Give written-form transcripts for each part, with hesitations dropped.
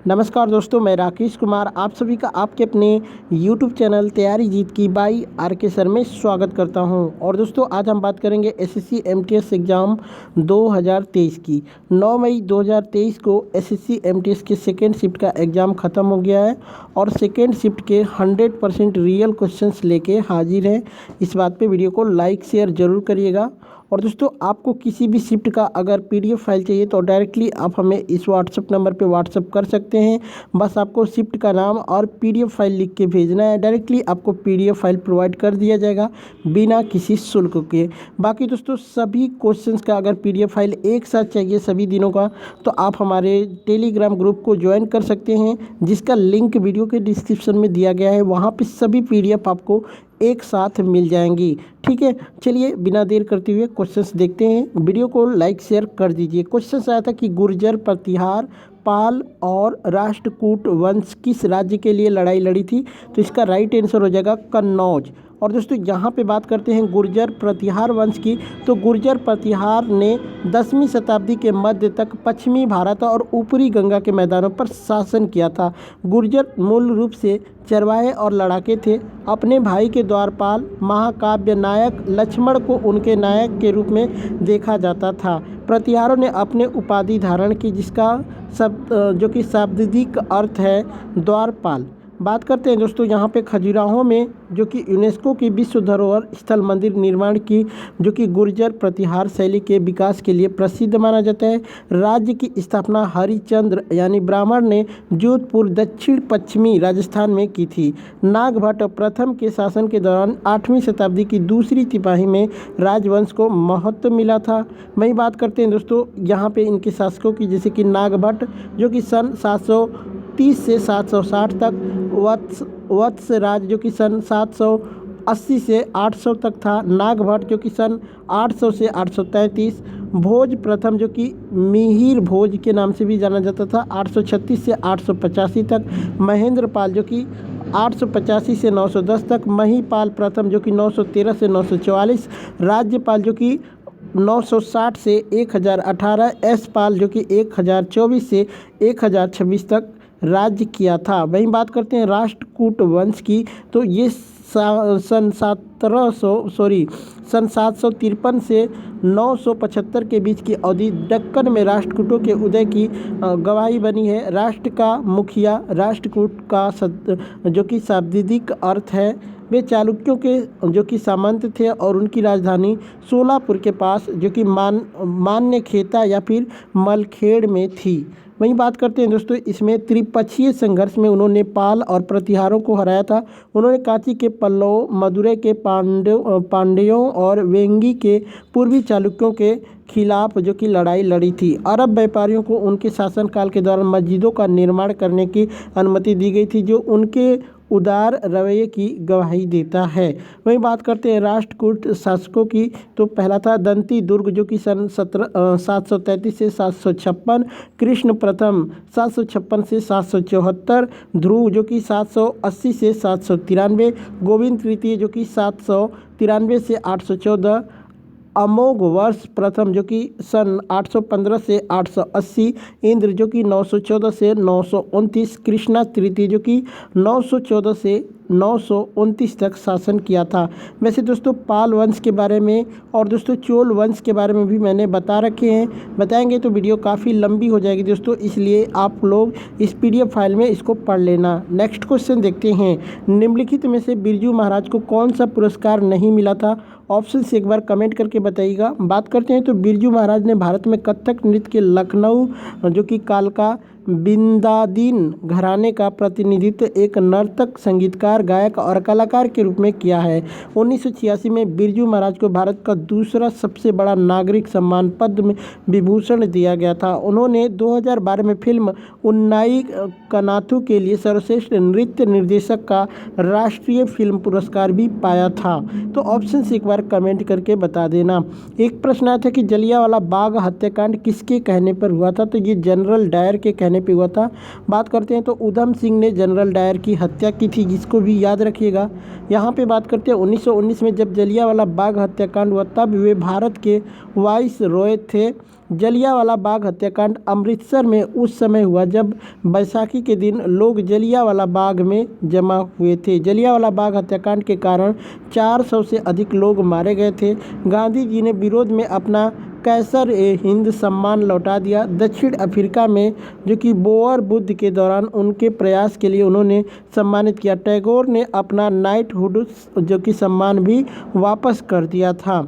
नमस्कार दोस्तों, मैं राकेश कुमार आप सभी का आपके अपने YouTube चैनल तैयारी जीत की बाई आर.के. सर में स्वागत करता हूं। और दोस्तों आज हम बात करेंगे एसएससी एमटीएस एग्ज़ाम 2023 की। 9 मई 2023 को एसएससी एमटीएस के सेकेंड शिफ्ट का एग्ज़ाम ख़त्म हो गया है और सेकेंड शिफ्ट के 100% रियल क्वेश्चंस लेके हाजिर है। इस बात पे वीडियो को लाइक शेयर ज़रूर करिएगा। और दोस्तों आपको किसी भी शिफ्ट का अगर पीडीएफ फाइल चाहिए तो डायरेक्टली आप हमें इस व्हाट्सएप नंबर पे व्हाट्सएप कर सकते हैं। बस आपको शिफ्ट का नाम और पीडीएफ फाइल लिख के भेजना है, डायरेक्टली आपको पीडीएफ फाइल प्रोवाइड कर दिया जाएगा बिना किसी शुल्क के। बाकी दोस्तों सभी क्वेश्चंस का अगर पीडीएफ फाइल एक साथ चाहिए सभी दिनों का तो आप हमारे टेलीग्राम ग्रुप को ज्वाइन कर सकते हैं, जिसका लिंक वीडियो के डिस्क्रिप्शन में दिया गया है। वहाँ पर सभी पीडीएफ आपको एक साथ मिल जाएंगी। ठीक है, चलिए बिना देर करते हुए क्वेश्चंस देखते हैं। वीडियो को लाइक शेयर कर दीजिए। क्वेश्चन आया था कि गुर्जर, प्रतिहार, पाल और राष्ट्रकूट वंश किस राज्य के लिए लड़ाई लड़ी थी? तो इसका राइट आंसर हो जाएगा कन्नौज। और दोस्तों यहाँ पे बात करते हैं गुर्जर प्रतिहार वंश की, तो गुर्जर प्रतिहार ने 10वीं शताब्दी के मध्य तक पश्चिमी भारत और ऊपरी गंगा के मैदानों पर शासन किया था। गुर्जर मूल रूप से चरवाहे और लड़ाके थे। अपने भाई के द्वारपाल महाकाव्य नायक लक्ष्मण को उनके नायक के रूप में देखा जाता था। प्रतिहारों ने अपने उपाधि धारण की, जिसका जो कि शाब्दिक अर्थ है द्वारपाल। बात करते हैं दोस्तों यहाँ पे खजुराहो में जो कि यूनेस्को की विश्व धरोहर स्थल मंदिर निर्माण की, जो कि गुर्जर प्रतिहार शैली के विकास के लिए प्रसिद्ध माना जाता है। राज्य की स्थापना हरिश्चंद्र यानी ब्राह्मण ने जोधपुर दक्षिण पश्चिमी राजस्थान में की थी। नागभट्ट प्रथम के शासन के दौरान 8वीं शताब्दी की दूसरी तिमाही में राजवंश को महत्व मिला था। वही बात करते हैं दोस्तों यहाँ पे इनके शासकों की, जैसे कि नागभट्ट जो कि सन 730 से 760 तक, वत्सराज जो कि सन 780 से 800 तक था, नागभट्ट जो कि सन 800 से 833, भोज प्रथम जो कि मिहिर भोज के नाम से भी जाना जाता था 836 से 885 तक, महेंद्रपाल जो कि 885 से 910 तक, महीपाल प्रथम जो कि 913 से 944, राज्यपाल जो कि 960 से 1018, एसपाल जो कि 1024 से 1026 तक राज्य किया था। वहीं बात करते हैं राष्ट्रकूट वंश की, तो ये सन 753 से 975 के बीच की अवधि दक्कन में राष्ट्रकूटों के उदय की गवाही बनी है। राष्ट्र का मुखिया राष्ट्रकूट का जो कि शाब्दिक अर्थ है, वे चालुक्यों के जो कि सामंत थे और उनकी राजधानी सोलापुर के पास जो कि मान्यखेता या फिर मलखेड़ में थी। वहीं बात करते हैं दोस्तों इसमें त्रिपक्षीय संघर्ष में उन्होंने पाल और प्रतिहारों को हराया था। उन्होंने कांची के पल्लव, मदुरै के पांड्यों और वेंगी के पूर्वी चालुक्यों के खिलाफ जो कि लड़ाई लड़ी थी। अरब व्यापारियों को उनके शासनकाल के दौरान मस्जिदों का निर्माण करने की अनुमति दी गई थी, जो उनके उदार रवैये की गवाही देता है। वहीं बात करते हैं राष्ट्रकूट शासकों की, तो पहला था दंती दुर्ग जो कि सन 733 से 756, कृष्ण प्रथम 756 से 774, ध्रुव जो कि 780 से 793, गोविंद तृतीय जो कि 793 से 814, अमोघ वर्ष प्रथम जो कि सन 815 से 880, इंद्र जो कि 914 से 929, कृष्णा तृतीय जो कि 914 से 929 तक शासन किया था। वैसे दोस्तों पाल वंश के बारे में और दोस्तों चोल वंश के बारे में भी मैंने बता रखे हैं। बताएंगे तो वीडियो काफ़ी लंबी हो जाएगी दोस्तों, इसलिए आप लोग इस पीडीएफ फाइल में इसको पढ़ लेना। नेक्स्ट क्वेश्चन देखते हैं, निम्नलिखित में से बिरजू महाराज को कौन सा पुरस्कार नहीं मिला था? ऑप्शन से एक बार कमेंट करके बताइएगा। बात करते हैं तो बिरजू महाराज ने भारत में कथक नृत्य के लखनऊ जो कि कालका बिंदादीन घराने का प्रतिनिधित्व एक नर्तक, संगीतकार, गायक और कलाकार के रूप में किया है। 1986 में बिरजू महाराज को भारत का दूसरा सबसे बड़ा नागरिक सम्मान पद्म विभूषण दिया गया था। उन्होंने 2012 में फिल्म उन्नाई कनाथु के लिए सर्वश्रेष्ठ नृत्य निर्देशक का राष्ट्रीय फिल्म पुरस्कार भी पाया था। तो ऑप्शन से एक बार कमेंट करके बता देना। एक प्रश्न आया था कि जलियांवाला बाग हत्याकांड किसके कहने पर हुआ था? तो ये जनरल डायर के कहने पे हुआ था। बात करते हैं तो उधम सिंह ने जनरल डायर की हत्या की थी, जिसको भी याद रखिएगा। यहाँ पे बात करते हैं 1919 में जब जलियांवाला बाग हत्याकांड हुआ तब वे भारत के वाइस रॉय थे। जलियांवाला बाग हत्याकांड अमृतसर में उस समय हुआ जब बैसाखी के दिन लोग जलियांवाला बाग में जमा हुए थे। जलियांवाला बाग हत्याकांड के कारण 400 से अधिक लोग मारे गए थे। गांधी जी ने विरोध में अपना कैसर ए हिंद सम्मान लौटा दिया। दक्षिण अफ्रीका में जो कि बोअर बुद्ध के दौरान उनके प्रयास के लिए उन्होंने सम्मानित किया। टैगोर ने अपना नाइटहुड जो कि सम्मान भी वापस कर दिया था।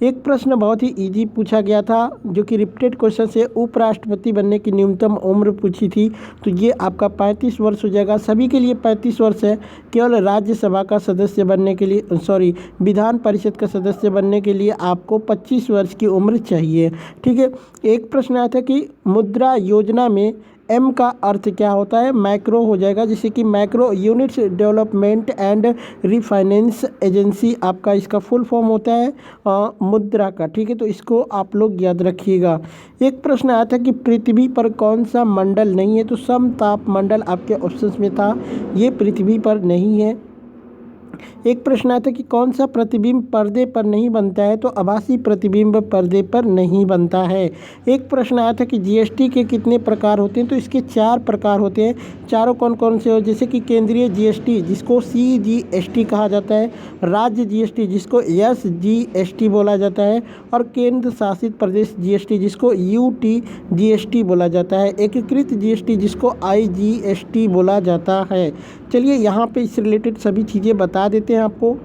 एक प्रश्न बहुत ही इजी पूछा गया था जो कि रिपीटेड क्वेश्चन से उपराष्ट्रपति बनने की न्यूनतम उम्र पूछी थी, तो ये आपका 35 वर्ष हो जाएगा। सभी के लिए 35 वर्ष है, केवल राज्यसभा का सदस्य बनने के लिए विधान परिषद का सदस्य बनने के लिए आपको 25 वर्ष की उम्र चाहिए। ठीक है। एक प्रश्न आया था कि मुद्रा योजना में एम का अर्थ क्या होता है? मैक्रो हो जाएगा, जैसे कि macro units development and refinance agency आपका इसका फुल फॉर्म होता है मुद्रा का। ठीक है, तो इसको आप लोग याद रखिएगा। एक प्रश्न आया था कि पृथ्वी पर कौन सा मंडल नहीं है? तो समताप मंडल आपके ऑप्शंस में था, ये पृथ्वी पर नहीं है। एक प्रश्न आया था कि कौन सा प्रतिबिंब पर्दे पर नहीं बनता है? तो आभासी प्रतिबिंब पर्दे पर नहीं बनता है। एक प्रश्न आया था कि जीएसटी के कितने प्रकार होते हैं? तो इसके 4 प्रकार होते हैं। चारों कौन कौन से हो? जैसे कि केंद्रीय जीएसटी जिसको सीजीएसटी कहा जाता है, राज्य जीएसटी जिसको एसजीएसटी बोला जाता है, और केंद्र शासित प्रदेश जीएसटी जिसको यूटीजीएसटी बोला जाता है, एकीकृत जीएसटी जिसको आईजीएसटी बोला जाता है। चलिए यहाँ पे इससे रिलेटेड सभी चीज़ें बता देते हैं आपको।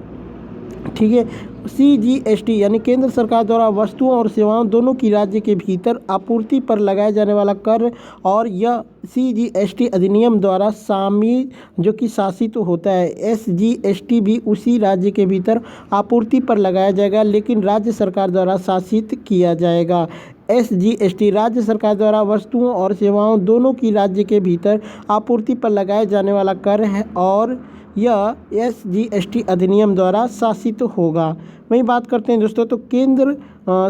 ठीक है, सीजीएसटी यानी केंद्र सरकार द्वारा वस्तुओं और सेवाओं दोनों की राज्य के भीतर आपूर्ति पर लगाए जाने वाला कर, और यह सीजीएसटी अधिनियम द्वारा शामिल जो कि शासित होता है। एसजीएसटी भी उसी राज्य के भीतर आपूर्ति पर लगाया जाएगा लेकिन राज्य सरकार द्वारा शासित किया जाएगा। एसजीएसटी राज्य सरकार द्वारा वस्तुओं और सेवाओं दोनों की राज्य के भीतर आपूर्ति पर लगाए जाने वाला कर है और यह एसजीएसटी अधिनियम द्वारा शासित होगा। वहीं बात करते हैं दोस्तों, तो केंद्र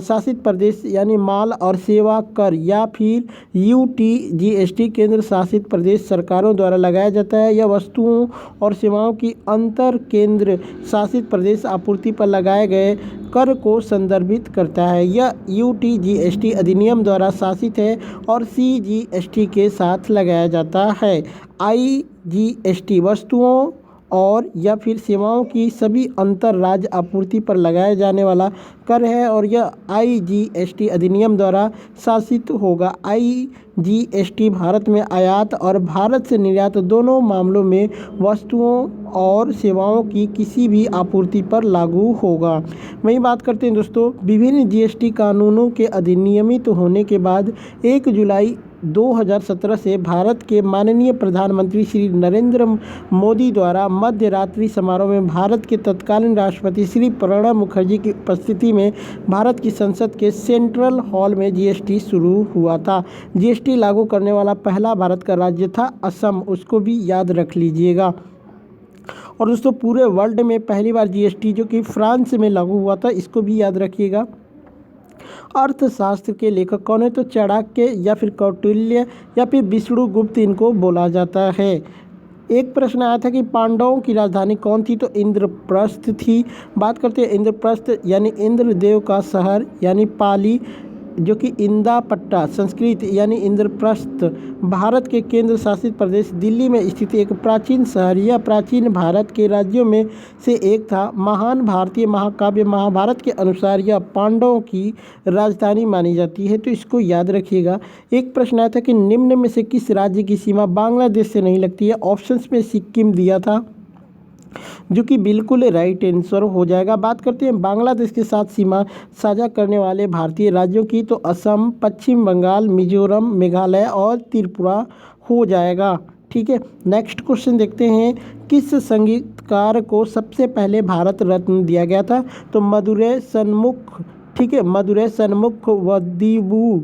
शासित प्रदेश यानी माल और सेवा कर या फिर यूटीजीएसटी केंद्र शासित प्रदेश सरकारों द्वारा लगाया जाता है। यह वस्तुओं और सेवाओं की अंतर केंद्र शासित प्रदेश आपूर्ति पर लगाए गए कर को संदर्भित करता है। यह यूटीजीएसटी अधिनियम द्वारा शासित है और सीजीएसटी के साथ लगाया जाता है। आईजीएसटी वस्तुओं और या फिर सेवाओं की सभी अंतर राज्य आपूर्ति पर लगाया जाने वाला कर है और यह आईजीएसटी अधिनियम द्वारा शासित होगा। आईजीएसटी भारत में आयात और भारत से निर्यात दोनों मामलों में वस्तुओं और सेवाओं की किसी भी आपूर्ति पर लागू होगा। वहीं बात करते हैं दोस्तों, विभिन्न जीएसटी कानूनों के अधिनियमित होने के बाद 1 जुलाई 2017 से भारत के माननीय प्रधानमंत्री श्री नरेंद्र मोदी द्वारा मध्य रात्रि समारोह में भारत के तत्कालीन राष्ट्रपति श्री प्रणब मुखर्जी की उपस्थिति में भारत की संसद के सेंट्रल हॉल में जीएसटी शुरू हुआ था। जीएसटी लागू करने वाला पहला भारत का राज्य था असम, उसको भी याद रख लीजिएगा। और दोस्तों पूरे वर्ल्ड में पहली बार जीएसटी जो कि फ्रांस में लागू हुआ था, इसको भी याद रखिएगा। अर्थशास्त्र के लेखक कौन है? तो चाणक्य या फिर कौटिल्य या फिर विष्णुगुप्त इनको बोला जाता है। एक प्रश्न आया था कि पांडवों की राजधानी कौन थी? तो इंद्रप्रस्थ थी। बात करते हैं इंद्रप्रस्थ यानी इंद्रदेव का शहर यानी पाली जो कि इंदापट्टा संस्कृत यानी इंद्रप्रस्थ भारत के केंद्र शासित प्रदेश दिल्ली में स्थित एक प्राचीन शहर। यह प्राचीन भारत के राज्यों में से एक था। महान भारतीय महाकाव्य महाभारत के अनुसार यह पांडवों की राजधानी मानी जाती है, तो इसको याद रखिएगा। एक प्रश्न आया था कि निम्न में से किस राज्य की सीमा बांग्लादेश से नहीं लगती है? ऑप्शंस में सिक्किम दिया था जो कि बिल्कुल राइट आंसर हो जाएगा। बात करते हैं बांग्लादेश के साथ सीमा साझा करने वाले भारतीय राज्यों की, तो असम, पश्चिम बंगाल, मिजोरम, मेघालय और त्रिपुरा हो जाएगा। ठीक है, नेक्स्ट क्वेश्चन देखते हैं, किस संगीतकार को सबसे पहले भारत रत्न दिया गया था? तो मदुरै सन्मुख, ठीक है, मदुरै सन्मुख वदीबू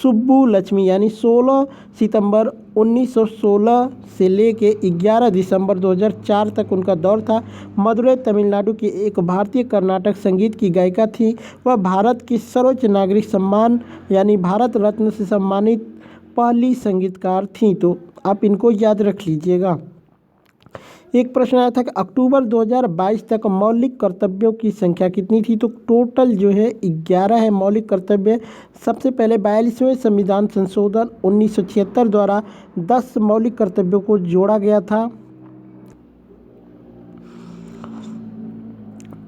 सुब्बुलक्ष्मी यानी 16 सितंबर 1916 से लेके 11 दिसंबर 2004 तक उनका दौर था। मदुरै तमिलनाडु की एक भारतीय कर्नाटक संगीत की गायिका थी। वह भारत की सर्वोच्च नागरिक सम्मान यानी भारत रत्न से सम्मानित पहली संगीतकार थी, तो आप इनको याद रख लीजिएगा। एक प्रश्न आया था कि अक्टूबर 2022 तक मौलिक कर्तव्यों की संख्या कितनी थी। तो टोटल जो है 11 है मौलिक कर्तव्य। सबसे पहले 42वें संविधान संशोधन 1976 द्वारा 10 मौलिक कर्तव्यों को जोड़ा गया था।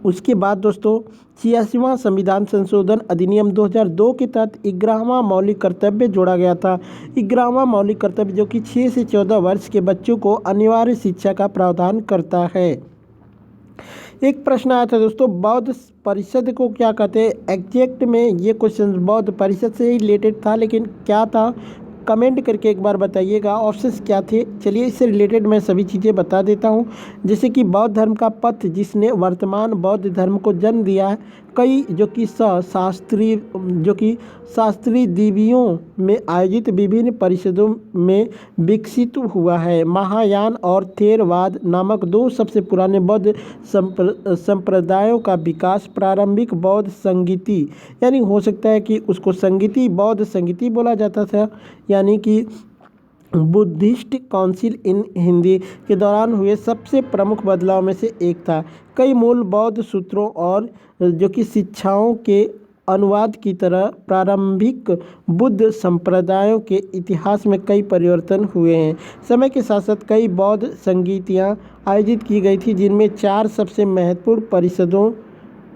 उसके बाद दोस्तों 86वां संविधान संशोधन अधिनियम 2002 के तहत 11वां मौलिक कर्तव्य जोड़ा गया था। 11वां मौलिक कर्तव्य जो कि 6 से 14 वर्ष के बच्चों को अनिवार्य शिक्षा का प्रावधान करता है। एक प्रश्न आया था दोस्तों, बौद्ध परिषद को क्या कहते हैं। एग्जैक्ट में ये क्वेश्चन बौद्ध परिषद से ही रिलेटेड था, लेकिन क्या था कमेंट करके एक बार बताइएगा ऑप्शंस क्या थे। चलिए इससे रिलेटेड मैं सभी चीज़ें बता देता हूँ। जैसे कि बौद्ध धर्म का पथ जिसने वर्तमान बौद्ध धर्म को जन्म दिया है। कई जो कि शास्त्रीय देवियों में आयोजित विभिन्न परिषदों में विकसित हुआ है। महायान और थेरवाद नामक 2 सबसे पुराने बौद्ध संप्रदायों का विकास प्रारंभिक बौद्ध संगीति, यानी हो सकता है कि उसको संगीति बौद्ध संगीति बोला जाता था, यानी कि बुद्धिस्ट काउंसिल इन हिंदी के दौरान हुए सबसे प्रमुख बदलाव में से एक था। कई मूल बौद्ध सूत्रों और जो कि शिक्षाओं के अनुवाद की तरह प्रारंभिक बुद्ध संप्रदायों के इतिहास में कई परिवर्तन हुए हैं। समय के साथ साथ कई बौद्ध संगीतियाँ आयोजित की गई थी, जिनमें 4 सबसे महत्वपूर्ण परिषदों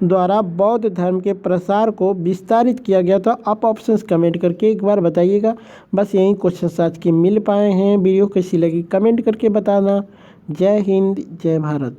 द्वारा बौद्ध धर्म के प्रसार को विस्तारित किया गया था। आप ऑप्शंस कमेंट करके एक बार बताइएगा। बस यही क्वेश्चन आज के मिल पाए हैं। वीडियो कैसी लगी कमेंट करके बताना। जय हिंद, जय भारत।